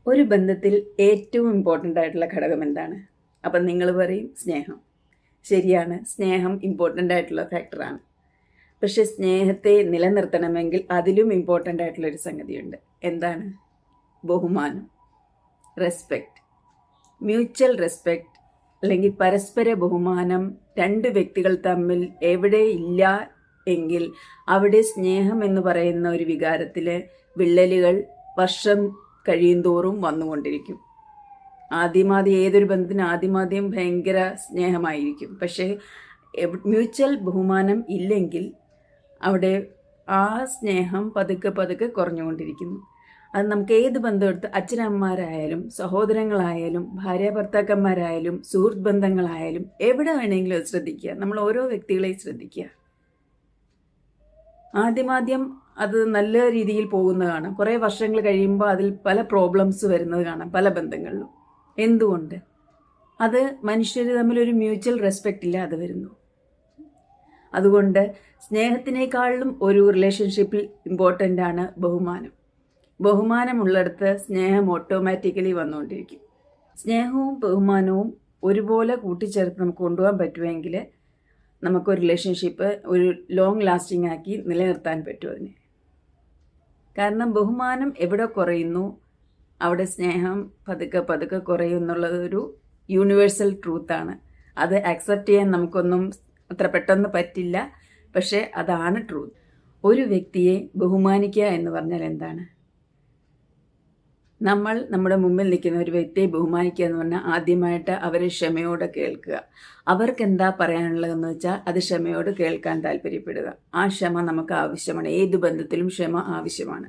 ഒരു ബന്ധത്തിൽ ഏറ്റവും ഇമ്പോർട്ടൻ്റ് ആയിട്ടുള്ള ഘടകം എന്താണ്? അപ്പം നിങ്ങൾ പറയും സ്നേഹം. ശരിയാണ്, സ്നേഹം ഇമ്പോർട്ടൻ്റ് ആയിട്ടുള്ള ഫാക്ടറാണ്. പക്ഷെ സ്നേഹത്തെ നിലനിർത്തണമെങ്കിൽ അതിലും ഇമ്പോർട്ടൻ്റ് ആയിട്ടുള്ളൊരു സംഗതിയുണ്ട്. എന്താണ്? ബഹുമാനം, റെസ്പെക്റ്റ്, മ്യൂച്വൽ റെസ്പെക്റ്റ്, അല്ലെങ്കിൽ പരസ്പര ബഹുമാനം. രണ്ട് വ്യക്തികൾ തമ്മിൽ എവിടെ ഇല്ല എങ്കിൽ അവിടെ സ്നേഹം എന്ന് പറയുന്ന ഒരു വികാരത്തിൽ വിള്ളലുകൾ വർഷം കഴിയുന്തോറും വന്നുകൊണ്ടിരിക്കും. ആദ്യമാദ്യം ഏതൊരു ബന്ധത്തിന് ആദ്യമാദ്യം ഭയങ്കര സ്നേഹമായിരിക്കും. പക്ഷേ മ്യൂച്വൽ ബഹുമാനം ഇല്ലെങ്കിൽ അവിടെ ആ സ്നേഹം പതുക്കെ പതുക്കെ കുറഞ്ഞുകൊണ്ടിരിക്കുന്നു. അത് നമുക്ക് ഏത് ബന്ധം എടുത്ത് അച്ഛനമ്മമാരായാലും സഹോദരങ്ങളായാലും ഭാര്യ ഭർത്താക്കന്മാരായാലും സുഹൃത്ത് ബന്ധങ്ങളായാലും എവിടെ വേണമെങ്കിലും അത് ശ്രദ്ധിക്കുക. നമ്മൾ ഓരോ വ്യക്തികളെയും ശ്രദ്ധിക്കുക. ആദ്യമാദ്യം അത് നല്ല രീതിയിൽ പോകുന്നത് കാണാം. കുറേ വർഷങ്ങൾ കഴിയുമ്പോൾ അതിൽ പല പ്രോബ്ലംസ് വരുന്നത് കാണാം പല ബന്ധങ്ങളിലും. എന്തുകൊണ്ട്? അത് മനുഷ്യർ തമ്മിലൊരു മ്യൂച്വൽ റെസ്പെക്റ്റ് ഇല്ലാതെ വരുന്നു. അതുകൊണ്ട് സ്നേഹത്തിനേക്കാളും ഒരു റിലേഷൻഷിപ്പിൽ ഇമ്പോർട്ടൻ്റ് ആണ് ബഹുമാനം. ബഹുമാനമുള്ളിടത്ത് സ്നേഹം ഓട്ടോമാറ്റിക്കലി വന്നുകൊണ്ടിരിക്കും. സ്നേഹവും ബഹുമാനവും ഒരുപോലെ കൂട്ടിച്ചേർത്ത് നമുക്ക് കൊണ്ടുപോകാൻ പറ്റുമെങ്കിൽ നമുക്കൊരു റിലേഷൻഷിപ്പ് ഒരു ലോങ് ലാസ്റ്റിംഗ് ആക്കി നിലനിർത്താൻ പറ്റും അതിന്. കാരണം ബഹുമാനം എവിടെ കുറയുന്നു അവിടെ സ്നേഹം പതുക്കെ പതുക്കെ കുറയും എന്നുള്ളത് ഒരു യൂണിവേഴ്സൽ ട്രൂത്താണ്. അത് അക്സെപ്റ്റ് ചെയ്യാൻ നമുക്കൊന്നും അത്ര പെട്ടെന്ന് പറ്റില്ല, പക്ഷേ അതാണ് ട്രൂത്ത്. ഒരു വ്യക്തിയെ ബഹുമാനിക്കുക എന്ന് പറഞ്ഞാൽ എന്താണ്? നമ്മൾ നമ്മുടെ മുമ്പിൽ നിൽക്കുന്ന ഒരു വ്യക്തിയെ ബഹുമാനിക്കുക എന്ന് പറഞ്ഞാൽ ആദ്യമായിട്ട് അവരെ ക്ഷമയോടെ കേൾക്കുക. അവർക്ക് എന്താ പറയാനുള്ളതെന്ന് വെച്ചാൽ അത് ക്ഷമയോട് കേൾക്കാൻ താല്പര്യപ്പെടുക. ആ ക്ഷമ നമുക്ക് ആവശ്യമാണ്. ഏത് ബന്ധത്തിലും ക്ഷമ ആവശ്യമാണ്.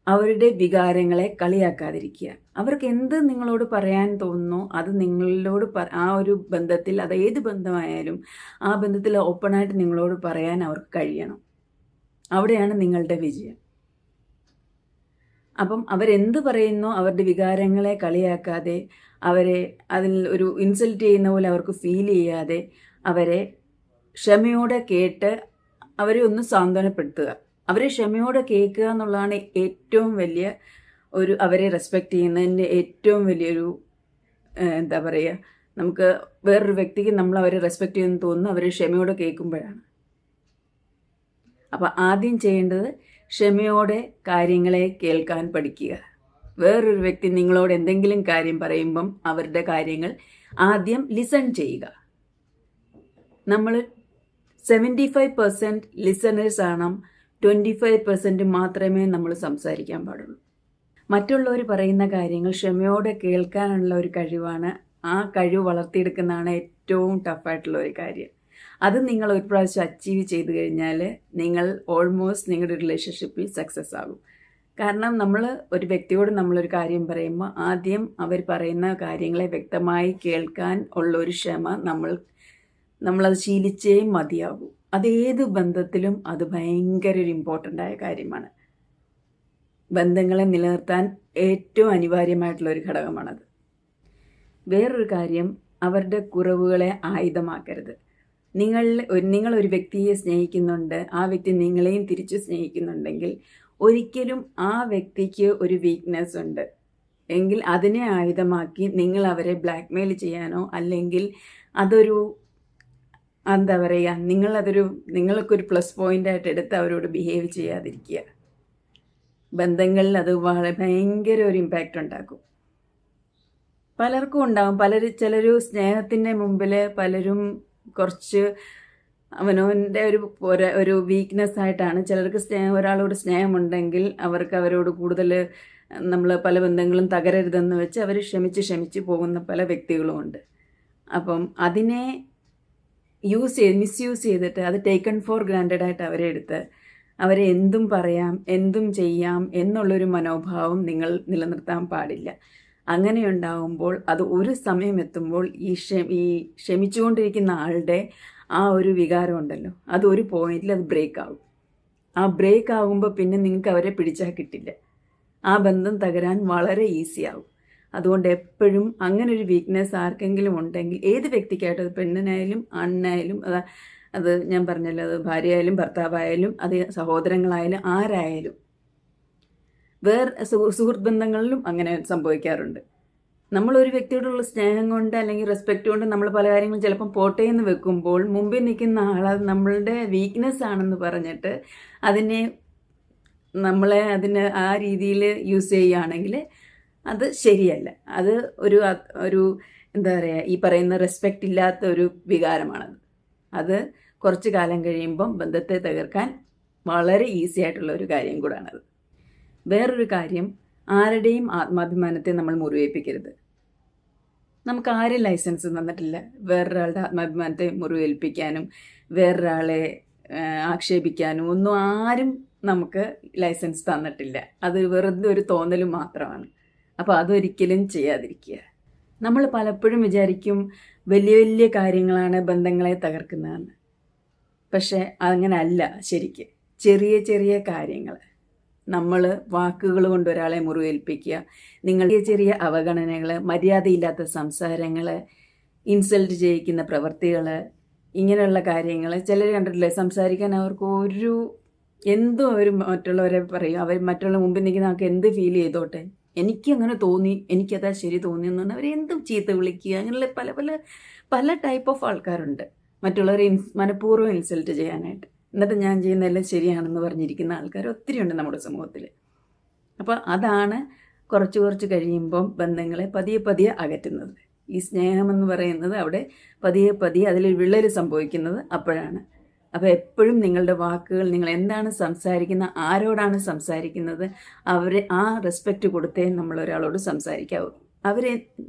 അവരുടെ വികാരങ്ങളെ കളിയാക്കാതിരിക്കുക. അവർക്ക് എന്ത് നിങ്ങളോട് പറയാൻ തോന്നുന്നു അത് നിങ്ങളോട് ആ ഒരു ബന്ധത്തിൽ, അത് ഏത് ബന്ധമായാലും ആ ബന്ധത്തിൽ ഓപ്പണായിട്ട് നിങ്ങളോട് പറയാൻ അവർക്ക് കഴിയണം. അവിടെയാണ് നിങ്ങളുടെ വിജയം. അപ്പം അവരെന്ത് പറയുന്നോ അവരുടെ വികാരങ്ങളെ കളിയാക്കാതെ, അവരെ അതിൽ ഒരു ഇൻസൾട്ട് ചെയ്യുന്ന പോലെ അവർക്ക് ഫീൽ ചെയ്യാതെ അവരെ ക്ഷമയോടെ കേട്ട് അവരെ ഒന്ന് സാന്ത്വനപ്പെടുത്തുക. അവരെ ക്ഷമയോടെ കേൾക്കുക എന്നുള്ളതാണ് ഏറ്റവും വലിയ അവരെ റെസ്പെക്റ്റ് ചെയ്യുന്നതിൻ്റെ ഏറ്റവും വലിയൊരു എന്താ പറയുക, നമുക്ക് വേറൊരു വ്യക്തിക്ക് നമ്മൾ അവരെ റെസ്പെക്റ്റ് ചെയ്യുമെന്ന് തോന്നുന്നു അവരെ ക്ഷമയോടെ കേൾക്കുമ്പോഴാണ്. അപ്പം ആദ്യം ചെയ്യേണ്ടത് ക്ഷമയോടെ കാര്യങ്ങളെ കേൾക്കാൻ പഠിക്കുക. വേറൊരു വ്യക്തി നിങ്ങളോട് എന്തെങ്കിലും കാര്യം പറയുമ്പം അവരുടെ കാര്യങ്ങൾ ആദ്യം ലിസൺ ചെയ്യുക. നമ്മൾ 75% ലിസണേഴ്സ് ആണ്, 25% മാത്രമേ നമ്മൾ സംസാരിക്കാൻ പാടുള്ളൂ. മറ്റുള്ളവർ പറയുന്ന കാര്യങ്ങൾ ക്ഷമയോടെ കേൾക്കാനുള്ള ഒരു കഴിവാണ്. ആ കഴിവ് വളർത്തിയെടുക്കുന്നതാണ് ഏറ്റവും ടഫായിട്ടുള്ള ഒരു കാര്യം. അത് നിങ്ങൾ ഒരു പ്രാവശ്യം അച്ചീവ് ചെയ്ത് കഴിഞ്ഞാൽ നിങ്ങൾ ഓൾമോസ്റ്റ് നിങ്ങളുടെ റിലേഷൻഷിപ്പിൽ സക്സസ് ആകും. കാരണം നമ്മൾ ഒരു വ്യക്തിയോട് നമ്മളൊരു കാര്യം പറയുമ്പോൾ ആദ്യം അവർ പറയുന്ന കാര്യങ്ങളെ വ്യക്തമായി കേൾക്കാൻ ഉള്ളൊരു ക്ഷമ നമ്മളത് ശീലിച്ചേ മതിയാകൂ. അതേത് ബന്ധത്തിലും അത് ഭയങ്കര ഒരു ഇമ്പോർട്ടൻ്റ് ആയ കാര്യമാണ്. ബന്ധങ്ങളെ നിലനിർത്താൻ ഏറ്റവും അനിവാര്യമായിട്ടുള്ളൊരു ഘടകമാണത്. വേറൊരു കാര്യം, അവരുടെ കുറവുകളെ ആയുധമാക്കരുത്. നിങ്ങളൊരു വ്യക്തിയെ സ്നേഹിക്കുന്നുണ്ട്, ആ വ്യക്തി നിങ്ങളെയും തിരിച്ച് സ്നേഹിക്കുന്നുണ്ടെങ്കിൽ ഒരിക്കലും ആ വ്യക്തിക്ക് ഒരു വീക്ക്നെസ് ഉണ്ട് എങ്കിൽ അതിനെ ആയുധമാക്കി നിങ്ങൾ അവരെ ബ്ലാക്ക്മെയിൽ ചെയ്യാനോ അല്ലെങ്കിൽ അതൊരു എന്താ പറയുക, നിങ്ങൾക്കൊരു പ്ലസ് പോയിൻ്റായിട്ട് എടുത്ത് അവരോട് ബിഹേവ് ചെയ്യാതിരിക്കുക. ബന്ധങ്ങളിൽ അത് ഭയങ്കര ഒരു ഇമ്പാക്റ്റ് ഉണ്ടാക്കും. പലർക്കും ഉണ്ടാകും. ചിലർ സ്നേഹത്തിൻ്റെ മുമ്പിൽ പലരും കുറച്ച് അവനവൻ്റെ ഒരു വീക്ക്നെസ് ആയിട്ടാണ്. ചിലർക്ക് ഒരാളോട് സ്നേഹമുണ്ടെങ്കിൽ അവരോട് കൂടുതൽ നമ്മൾ പല ബന്ധങ്ങളും തകരരുതെന്ന് വെച്ച് അവർ ക്ഷമിച്ച് പോകുന്ന പല വ്യക്തികളും ഉണ്ട്. അപ്പം അതിനെ മിസ്യൂസ് ചെയ്തിട്ട് അത് ടേക്കൺ ഫോർ ഗ്രാൻഡഡ് ആയിട്ട് അവരെ എന്തും പറയാം എന്തും ചെയ്യാം എന്നുള്ളൊരു മനോഭാവം നിങ്ങൾ നിലനിർത്താൻ പാടില്ല. അങ്ങനെ ഉണ്ടാകുമ്പോൾ അത് ഒരു സമയം എത്തുമ്പോൾ ഈ ക്ഷമിച്ചുകൊണ്ടിരിക്കുന്ന ആളുടെ ആ ഒരു വികാരം ഉണ്ടല്ലോ, അത് ഒരു പോയിന്റിൽ അത് ബ്രേക്ക് ആകും. ആ ബ്രേക്ക് ആകുമ്പോൾ പിന്നെ നിങ്ങൾക്ക് അവരെ പിടിച്ചാൽ കിട്ടില്ല. ആ ബന്ധം തകരാൻ വളരെ ഈസി ആകും. അതുകൊണ്ട് എപ്പോഴും അങ്ങനെ ഒരു വീക്ക്നെസ് ആർക്കെങ്കിലും ഉണ്ടെങ്കിൽ, ഏത് വ്യക്തിക്കായിട്ടും, അത് പെണ്ണിനായാലും ആണിനായാലും, അത് ഞാൻ പറഞ്ഞല്ലോ, അത് ഭാര്യയായാലും ഭർത്താവായാലും അത് സഹോദരങ്ങളായാലും ആരായാലും, സുഹൃത്ത് ബന്ധങ്ങളിലും അങ്ങനെ സംഭവിക്കാറുണ്ട്. നമ്മളൊരു വ്യക്തിയോടുള്ള സ്നേഹം കൊണ്ട് അല്ലെങ്കിൽ റെസ്പെക്റ്റ് കൊണ്ട് നമ്മൾ പല കാര്യങ്ങളും ചിലപ്പം പോട്ടെ എന്ന് വെക്കുമ്പോൾ മുമ്പിൽ നിൽക്കുന്ന ആൾ അത് നമ്മളുടെ വീക്ക്നെസ് ആണെന്ന് പറഞ്ഞിട്ട് അതിനെ ആ രീതിയിൽ യൂസ് ചെയ്യുകയാണെങ്കിൽ അത് ശരിയല്ല. അത് ഒരു എന്താ പറയുക, ഈ പറയുന്ന റെസ്പെക്റ്റ് ഇല്ലാത്ത ഒരു വികാരമാണത്. അത് കുറച്ച് കാലം കഴിയുമ്പം ബന്ധത്തെ തകർക്കാൻ വളരെ ഈസി ആയിട്ടുള്ള ഒരു കാര്യം കൂടാണത്. വേറൊരു കാര്യം, ആരുടെയും ആത്മാഭിമാനത്തെ നമ്മൾ മുറിവേൽപ്പിക്കരുത്. നമുക്ക് ആരും ലൈസൻസ് തന്നിട്ടില്ല വേറൊരാളുടെ ആത്മാഭിമാനത്തെ മുറിവേൽപ്പിക്കാനും വേറൊരാളെ ആക്ഷേപിക്കാനും ഒന്നും ആരും നമുക്ക് ലൈസൻസ് തന്നിട്ടില്ല. അത് വെറുതെ ഒരു തോന്നലും മാത്രമാണ്. അപ്പോൾ അതൊരിക്കലും ചെയ്യാതിരിക്കുക. നമ്മൾ പലപ്പോഴും വിചാരിക്കും വലിയ വലിയ കാര്യങ്ങളാണ് ബന്ധങ്ങളെ തകർക്കുന്നതെന്ന്. പക്ഷേ അങ്ങനെ അല്ല. ശരിക്ക് ചെറിയ ചെറിയ കാര്യങ്ങൾ, നമ്മൾ വാക്കുകൾ കൊണ്ട് ഒരാളെ മുറിവേൽപ്പിക്കുക, നിങ്ങളുടെ ചെറിയ അവഗണനകൾ, മര്യാദയില്ലാത്ത സംസാരങ്ങൾ, ഇൻസൾട്ട് ചെയ്യിക്കുന്ന പ്രവൃത്തികൾ, ഇങ്ങനെയുള്ള കാര്യങ്ങൾ. ചിലർ കണ്ടിട്ടില്ലേ, സംസാരിക്കാൻ അവർക്ക് എന്തും അവർ മറ്റുള്ളവരെ പറയും. അവർ മറ്റുള്ള മുമ്പിൽ നിൽക്കുന്ന ആൾക്ക് എന്ത് ഫീൽ ചെയ്തോട്ടെ, എനിക്ക് അങ്ങനെ തോന്നി, എനിക്കതാ ശരി തോന്നി എന്ന് പറഞ്ഞാൽ അവരെന്തും ചീത്ത വിളിക്കുക. അങ്ങനെയുള്ള പല പല പല ടൈപ്പ് ഓഫ് ആൾക്കാരുണ്ട്. മറ്റുള്ളവരെ മനഃപൂർവ്വം ഇൻസൾട്ട് ചെയ്യാനായിട്ട്, എന്നിട്ട് ഞാൻ ചെയ്യുന്നതെല്ലാം ശരിയാണെന്ന് പറഞ്ഞിരിക്കുന്ന ആൾക്കാർ ഒത്തിരി ഉണ്ട് നമ്മുടെ സമൂഹത്തിൽ. അപ്പോൾ അതാണ് കുറച്ച് കഴിയുമ്പം ബന്ധങ്ങളെ പതിയെ പതിയെ അകറ്റുന്നത്. ഈ സ്നേഹമെന്ന് പറയുന്നത് അവിടെ പതിയെ പതിയെ അതിൽ വിള്ളൽ സംഭവിക്കുന്നത് അപ്പോഴാണ്. അപ്പോൾ എപ്പോഴും നിങ്ങളുടെ വാക്കുകൾ, നിങ്ങൾ എന്താണ് സംസാരിക്കുന്നത്, ആരോടാണ് സംസാരിക്കുന്നത്, ആ റെസ്പെക്റ്റ് കൊടുത്തേ നമ്മൾ ഒരാളോട് സംസാരിക്കാവൂ.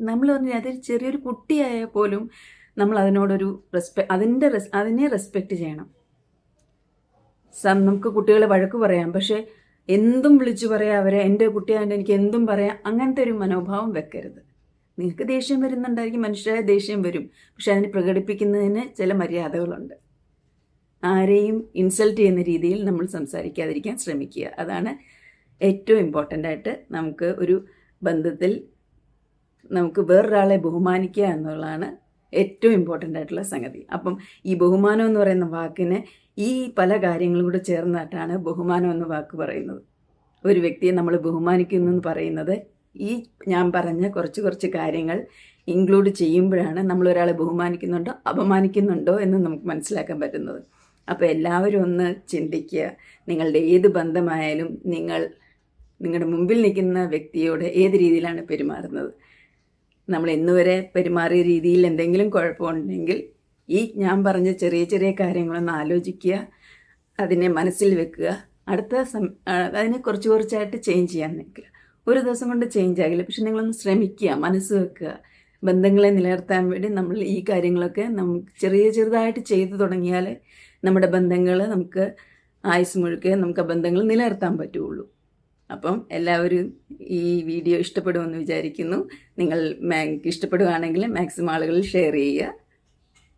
നമ്മൾ പറഞ്ഞാൽ അതൊരു ചെറിയൊരു കുട്ടിയായാൽ പോലും നമ്മൾ അതിനോടൊരു അതിനെ റെസ്പെക്റ്റ് ചെയ്യണം. നമുക്ക് കുട്ടികളെ വഴക്ക് പറയാം, പക്ഷേ എന്തും വിളിച്ചു പറയാം അവരെ, എൻ്റെ കുട്ടിയായിട്ട് എനിക്ക് എന്തും പറയാം, അങ്ങനത്തെ ഒരു മനോഭാവം വെക്കരുത്. നിങ്ങൾക്ക് ദേഷ്യം വരുന്നുണ്ടായിരിക്കും, മനുഷ്യരായ ദേഷ്യം വരും, പക്ഷെ അതിന് പ്രകടിപ്പിക്കുന്നതിന് ചില മര്യാദകളുണ്ട്. ആരെയും ഇൻസൾട്ട് ചെയ്യുന്ന രീതിയിൽ നമ്മൾ സംസാരിക്കാതിരിക്കാൻ ശ്രമിക്കുക. അതാണ് ഏറ്റവും ഇമ്പോർട്ടൻ്റ് ആയിട്ട് നമുക്ക് ഒരു ബന്ധത്തിൽ നമുക്ക് വേറൊരാളെ ബഹുമാനിക്കുക എന്നുള്ളതാണ് ഏറ്റവും ഇമ്പോർട്ടൻ്റ് ആയിട്ടുള്ള സംഗതി. അപ്പം ഈ ബഹുമാനം എന്ന് പറയുന്ന വാക്കിന് ഈ പല കാര്യങ്ങളും കൂടെ ചേർന്നിട്ടാണ് ബഹുമാനം എന്ന വാക്ക് പറയുന്നത്. ഒരു വ്യക്തിയെ നമ്മൾ ബഹുമാനിക്കുന്നു എന്ന് പറയുന്നത് ഈ ഞാൻ പറഞ്ഞ കുറച്ച് കാര്യങ്ങൾ ഇൻക്ലൂഡ് ചെയ്യുമ്പോഴാണ് നമ്മൾ ഒരാളെ ബഹുമാനിക്കുന്നുണ്ടോ അപമാനിക്കുന്നുണ്ടോ എന്ന് നമുക്ക് മനസ്സിലാക്കാൻ പറ്റുന്നത്. അപ്പോൾ എല്ലാവരും ഒന്ന് ചിന്തിക്കുക. നിങ്ങളുടെ ഏത് ബന്ധമായാലും നിങ്ങളുടെ മുമ്പിൽ നിൽക്കുന്ന വ്യക്തിയോട് ഏത് രീതിയിലാണ് പെരുമാറുന്നത്. നമ്മൾ ഇന്നുവരെ പെരുമാറിയ രീതിയിൽ എന്തെങ്കിലും കുഴപ്പമുണ്ടെങ്കിൽ ഈ ഞാൻ പറഞ്ഞ ചെറിയ ചെറിയ കാര്യങ്ങളൊന്ന് ആലോചിക്കുക, അതിനെ മനസ്സിൽ വെക്കുക. അതിനെ കുറച്ചായിട്ട് ചേഞ്ച് ചെയ്യാൻ നിൽക്കുക. ഒരു ദിവസം കൊണ്ട് ചേഞ്ച് ആകില്ല, പക്ഷെ നിങ്ങളൊന്ന് ശ്രമിക്കുക, മനസ്സ് വെക്കുക. ബന്ധങ്ങളെ നിലനിർത്താൻ വേണ്ടി നമ്മൾ ഈ കാര്യങ്ങളൊക്കെ നമുക്ക് ചെറുതായിട്ട് ചെയ്തു തുടങ്ങിയാൽ നമ്മുടെ ബന്ധങ്ങൾ നമുക്ക് ആയുസ് മുഴുക്കെ നമുക്ക് ആ ബന്ധങ്ങൾ നിലനിർത്താൻ പറ്റുള്ളൂ. അപ്പം എല്ലാവരും ഈ വീഡിയോ ഇഷ്ടപ്പെടുമെന്ന് വിചാരിക്കുന്നു. നിങ്ങൾ ഇഷ്ടപ്പെടുകയാണെങ്കിൽ മാക്സിമം ആളുകളിൽ ഷെയർ ചെയ്യുക.